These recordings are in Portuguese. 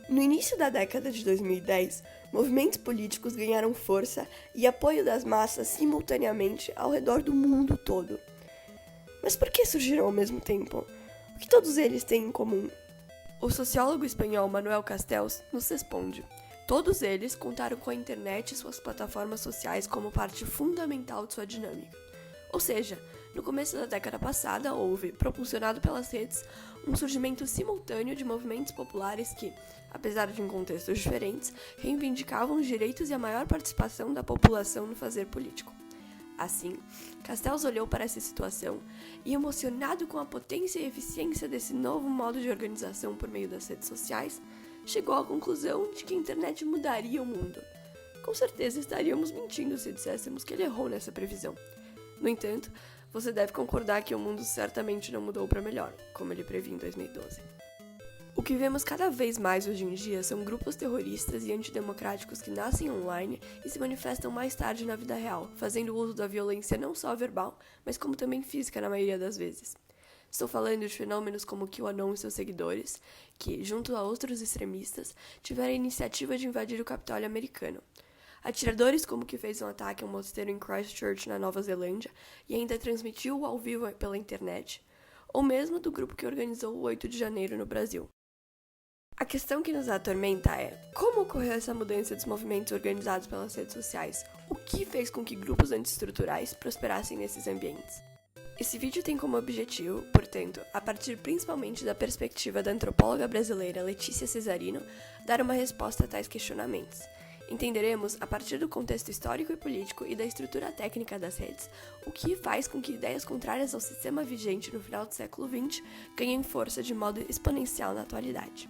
No início da década de 2010, movimentos políticos ganharam força e apoio das massas simultaneamente ao redor do mundo todo. Mas por que surgiram ao mesmo tempo? O que todos eles têm em comum? O sociólogo espanhol Manuel Castells nos responde. Todos eles contaram com a internet e suas plataformas sociais como parte fundamental de sua dinâmica. Ou seja, no começo da década passada houve, propulsionado pelas redes, um surgimento simultâneo de movimentos populares que, apesar de em contextos diferentes, reivindicavam os direitos e a maior participação da população no fazer político. Assim, Castells olhou para essa situação e, emocionado com a potência e eficiência desse novo modo de organização por meio das redes sociais, chegou à conclusão de que a internet mudaria o mundo. Com certeza estaríamos mentindo se disséssemos que ele errou nessa previsão. No entanto, você deve concordar que o mundo certamente não mudou para melhor, como ele previu em 2012. O que vemos cada vez mais hoje em dia são grupos terroristas e antidemocráticos que nascem online e se manifestam mais tarde na vida real, fazendo uso da violência não só verbal, mas como também física na maioria das vezes. Estou falando de fenômenos como QAnon e seus seguidores, que, junto a outros extremistas, tiveram a iniciativa de invadir o Capitólio americano. Atiradores como o que fez um ataque a um mosteiro em Christchurch, na Nova Zelândia, e ainda transmitiu ao vivo pela internet, ou mesmo do grupo que organizou o 8 de janeiro no Brasil. A questão que nos atormenta é como ocorreu essa mudança dos movimentos organizados pelas redes sociais? O que fez com que grupos antiestruturais prosperassem nesses ambientes? Esse vídeo tem como objetivo, portanto, a partir principalmente da perspectiva da antropóloga brasileira Letícia Cesarino, dar uma resposta a tais questionamentos. Entenderemos, a partir do contexto histórico e político e da estrutura técnica das redes, o que faz com que ideias contrárias ao sistema vigente no final do século XX ganhem força de modo exponencial na atualidade.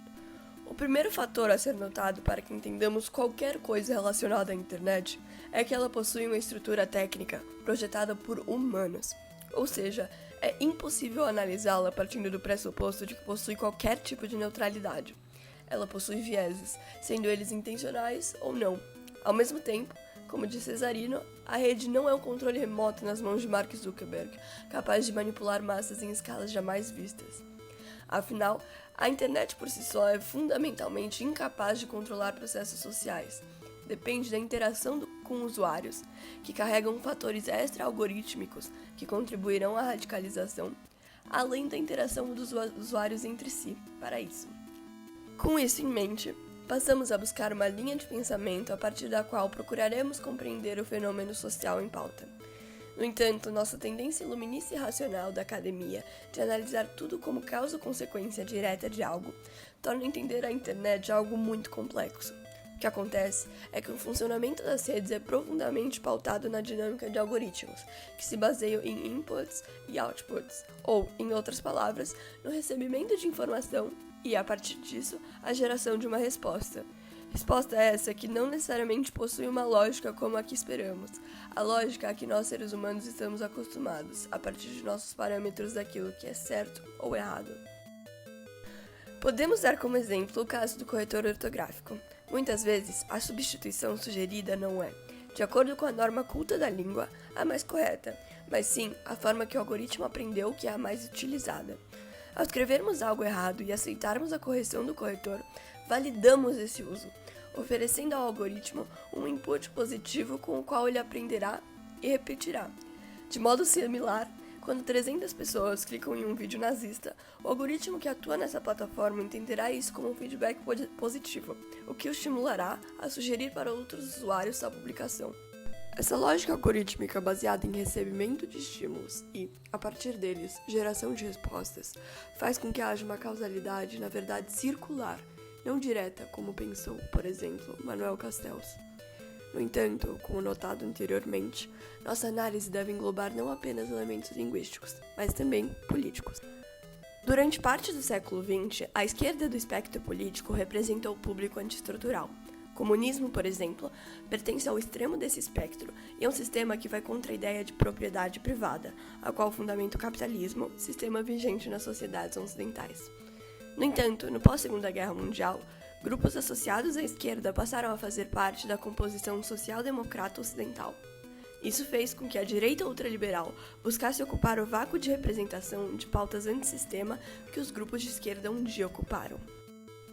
O primeiro fator a ser notado para que entendamos qualquer coisa relacionada à internet é que ela possui uma estrutura técnica projetada por humanos, ou seja, é impossível analisá-la partindo do pressuposto de que possui qualquer tipo de neutralidade. Ela possui vieses, sendo eles intencionais ou não. Ao mesmo tempo, como diz Cesarino, a rede não é um controle remoto nas mãos de Mark Zuckerberg, capaz de manipular massas em escalas jamais vistas. Afinal, a internet por si só é fundamentalmente incapaz de controlar processos sociais. Depende da interação com usuários, que carregam fatores extra-algorítmicos que contribuirão à radicalização, além da interação dos usuários entre si, para isso. Com isso em mente, passamos a buscar uma linha de pensamento a partir da qual procuraremos compreender o fenômeno social em pauta. No entanto, nossa tendência iluminista e racional da academia de analisar tudo como causa ou consequência direta de algo, torna entender a internet algo muito complexo. O que acontece é que o funcionamento das redes é profundamente pautado na dinâmica de algoritmos, que se baseiam em inputs e outputs, ou, em outras palavras, no recebimento de informação e, a partir disso, a geração de uma resposta. Resposta essa que não necessariamente possui uma lógica como a que esperamos, a lógica a que nós seres humanos estamos acostumados, a partir de nossos parâmetros daquilo que é certo ou errado. Podemos dar como exemplo o caso do corretor ortográfico. Muitas vezes, a substituição sugerida não é, de acordo com a norma culta da língua, a mais correta, mas sim a forma que o algoritmo aprendeu que é a mais utilizada. Ao escrevermos algo errado e aceitarmos a correção do corretor, validamos esse uso, oferecendo ao algoritmo um input positivo com o qual ele aprenderá e repetirá. De modo similar, quando 300 pessoas clicam em um vídeo nazista, o algoritmo que atua nessa plataforma entenderá isso como um feedback positivo, o que o estimulará a sugerir para outros usuários a publicação. Essa lógica algorítmica baseada em recebimento de estímulos e, a partir deles, geração de respostas, faz com que haja uma causalidade, na verdade, circular, não direta, como pensou, por exemplo, Manuel Castells. No entanto, como notado anteriormente, nossa análise deve englobar não apenas elementos linguísticos, mas também políticos. Durante parte do século XX, a esquerda do espectro político representou o público antiestrutural. O comunismo, por exemplo, pertence ao extremo desse espectro e é um sistema que vai contra a ideia de propriedade privada, a qual fundamenta o capitalismo, sistema vigente nas sociedades ocidentais. No entanto, no pós-Segunda Guerra Mundial, grupos associados à esquerda passaram a fazer parte da composição social-democrata ocidental. Isso fez com que a direita ultraliberal buscasse ocupar o vácuo de representação de pautas antissistema que os grupos de esquerda um dia ocuparam.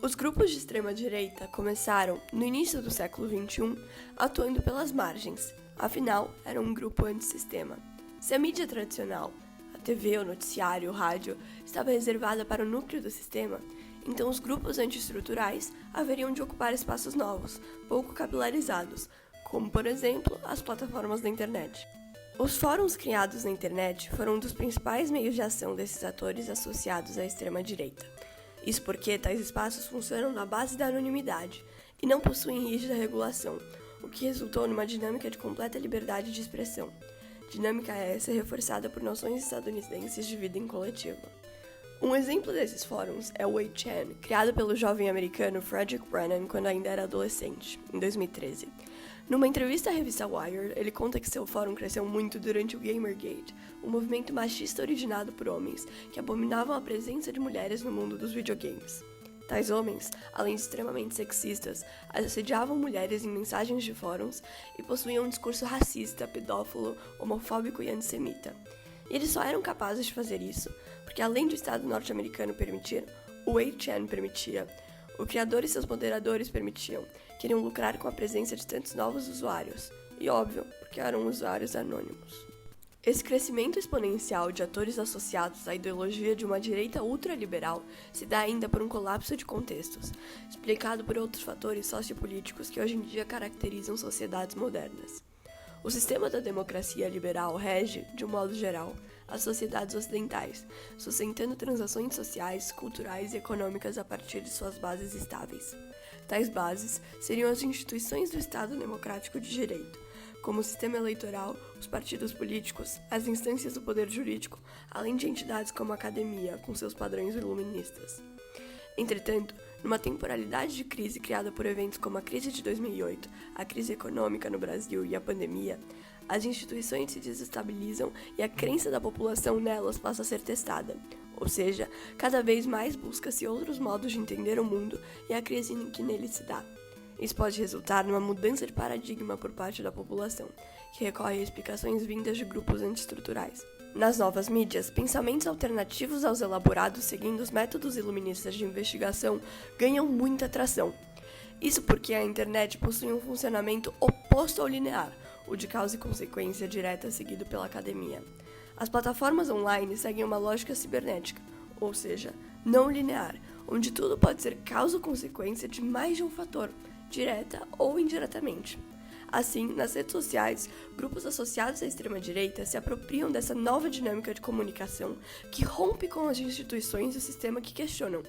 Os grupos de extrema-direita começaram, no início do século XXI, atuando pelas margens, afinal, eram um grupo antissistema. Se a mídia tradicional, a TV, o noticiário, o rádio, estava reservada para o núcleo do sistema, então os grupos antiestruturais haveriam de ocupar espaços novos, pouco capilarizados, como, por exemplo, as plataformas da internet. Os fóruns criados na internet foram um dos principais meios de ação desses atores associados à extrema-direita. Isso porque tais espaços funcionam na base da anonimidade e não possuem rígida regulação, o que resultou numa dinâmica de completa liberdade de expressão. Dinâmica essa reforçada por noções estadunidenses de vida em coletiva. Um exemplo desses fóruns é o 8chan, criado pelo jovem americano Frederick Brennan quando ainda era adolescente, em 2013. Numa entrevista à revista Wired, ele conta que seu fórum cresceu muito durante o Gamergate, um movimento machista originado por homens que abominavam a presença de mulheres no mundo dos videogames. Tais homens, além de extremamente sexistas, assediavam mulheres em mensagens de fóruns e possuíam um discurso racista, pedófilo, homofóbico e antissemita. E eles só eram capazes de fazer isso porque, além do Estado norte-americano permitir, o 8chan permitia. O criador e seus moderadores permitiam. Queriam lucrar com a presença de tantos novos usuários. E, óbvio, porque eram usuários anônimos. Esse crescimento exponencial de atores associados à ideologia de uma direita ultraliberal se dá ainda por um colapso de contextos, explicado por outros fatores sociopolíticos que hoje em dia caracterizam sociedades modernas. O sistema da democracia liberal rege, de um modo geral, as sociedades ocidentais, sustentando transações sociais, culturais e econômicas a partir de suas bases estáveis. Tais bases seriam as instituições do Estado Democrático de Direito, como o sistema eleitoral, os partidos políticos, as instâncias do poder jurídico, além de entidades como a academia, com seus padrões iluministas. Entretanto, numa temporalidade de crise criada por eventos como a crise de 2008, a crise econômica no Brasil e a pandemia, as instituições se desestabilizam e a crença da população nelas passa a ser testada. Ou seja, cada vez mais busca-se outros modos de entender o mundo e a crise que nele se dá. Isso pode resultar numa mudança de paradigma por parte da população, que recorre a explicações vindas de grupos antiestruturais. Nas novas mídias, pensamentos alternativos aos elaborados seguindo os métodos iluministas de investigação ganham muita atração. Isso porque a internet possui um funcionamento oposto ao linear, o de causa e consequência direta seguido pela academia. As plataformas online seguem uma lógica cibernética, ou seja, não linear, onde tudo pode ser causa ou consequência de mais de um fator, direta ou indiretamente. Assim, nas redes sociais, grupos associados à extrema-direita se apropriam dessa nova dinâmica de comunicação que rompe com as instituições e o sistema que questionam.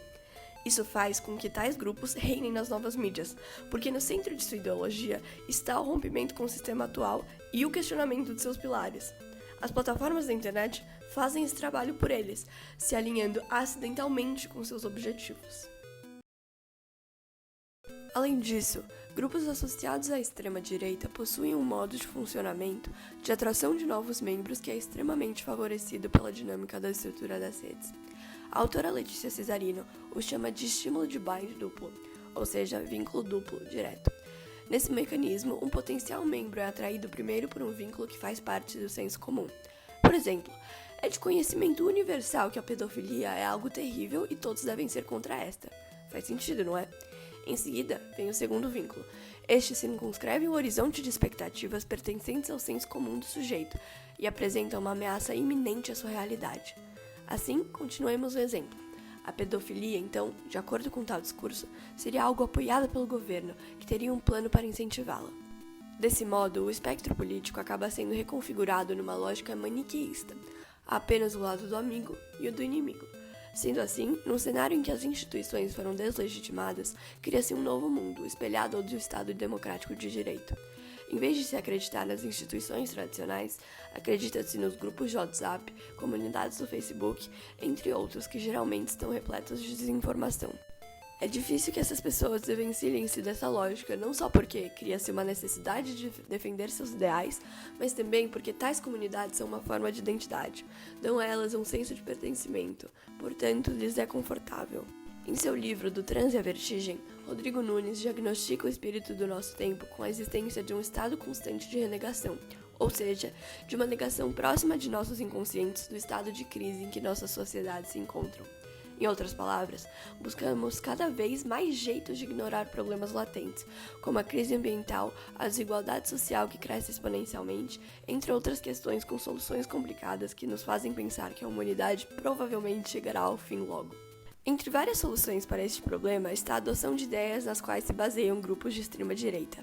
Isso faz com que tais grupos reinem nas novas mídias, porque no centro de sua ideologia está o rompimento com o sistema atual e o questionamento de seus pilares. As plataformas da internet fazem esse trabalho por eles, se alinhando acidentalmente com seus objetivos. Além disso, grupos associados à extrema-direita possuem um modo de funcionamento de atração de novos membros que é extremamente favorecido pela dinâmica da estrutura das redes. A autora Letícia Cesarino o chama de estímulo de bind duplo, ou seja, vínculo duplo direto. Nesse mecanismo, um potencial membro é atraído primeiro por um vínculo que faz parte do senso comum. Por exemplo, é de conhecimento universal que a pedofilia é algo terrível e todos devem ser contra esta. Faz sentido, não é? Em seguida, vem o segundo vínculo. Este circunscreve o horizonte de expectativas pertencentes ao senso comum do sujeito e apresenta uma ameaça iminente à sua realidade. Assim, continuemos o exemplo. A pedofilia, então, de acordo com tal discurso, seria algo apoiado pelo governo, que teria um plano para incentivá-la. Desse modo, o espectro político acaba sendo reconfigurado numa lógica maniqueísta. Há apenas o lado do amigo e o do inimigo. Sendo assim, num cenário em que as instituições foram deslegitimadas, cria-se um novo mundo, espelhado ao do Estado democrático de direito. Em vez de se acreditar nas instituições tradicionais, acredita-se nos grupos de WhatsApp, comunidades do Facebook, entre outros que geralmente estão repletos de desinformação. É difícil que essas pessoas desvencilhem-se dessa lógica, não só porque cria-se uma necessidade de defender seus ideais, mas também porque tais comunidades são uma forma de identidade, dão a elas um senso de pertencimento, portanto, lhes é confortável. Em seu livro Do Transe à Vertigem, Rodrigo Nunes diagnostica o espírito do nosso tempo com a existência de um estado constante de renegação, ou seja, de uma negação próxima de nossos inconscientes do estado de crise em que nossas sociedades se encontram. Em outras palavras, buscamos cada vez mais jeitos de ignorar problemas latentes, como a crise ambiental, a desigualdade social que cresce exponencialmente, entre outras questões com soluções complicadas que nos fazem pensar que a humanidade provavelmente chegará ao fim logo. Entre várias soluções para este problema está a adoção de ideias nas quais se baseiam grupos de extrema-direita.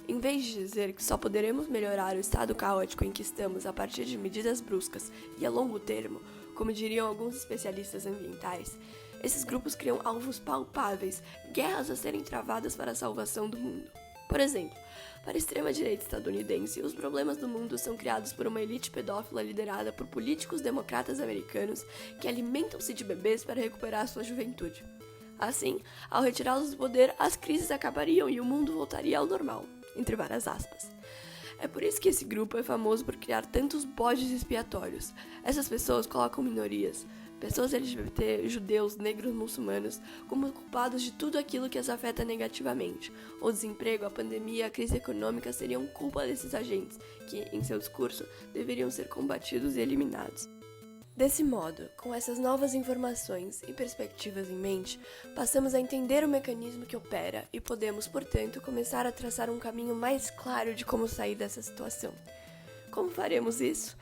Em vez de dizer que só poderemos melhorar o estado caótico em que estamos a partir de medidas bruscas e a longo termo, como diriam alguns especialistas ambientais, esses grupos criam alvos palpáveis, guerras a serem travadas para a salvação do mundo. Por exemplo, para a extrema-direita estadunidense, os problemas do mundo são criados por uma elite pedófila liderada por políticos democratas americanos que alimentam-se de bebês para recuperar sua juventude. Assim, ao retirá-los do poder, as crises acabariam e o mundo voltaria ao normal, entre várias aspas. É por isso que esse grupo é famoso por criar tantos bodes expiatórios. Essas pessoas colocam minorias, pessoas LGBT, judeus, negros, muçulmanos, como culpados de tudo aquilo que as afeta negativamente. O desemprego, a pandemia, a crise econômica seriam culpa desses agentes, que, em seu discurso, deveriam ser combatidos e eliminados. Desse modo, com essas novas informações e perspectivas em mente, passamos a entender o mecanismo que opera e podemos, portanto, começar a traçar um caminho mais claro de como sair dessa situação. Como faremos isso?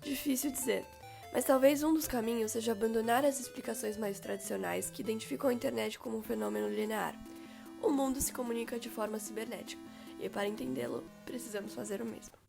Difícil dizer, mas talvez um dos caminhos seja abandonar as explicações mais tradicionais que identificam a internet como um fenômeno linear. O mundo se comunica de forma cibernética, e para entendê-lo, precisamos fazer o mesmo.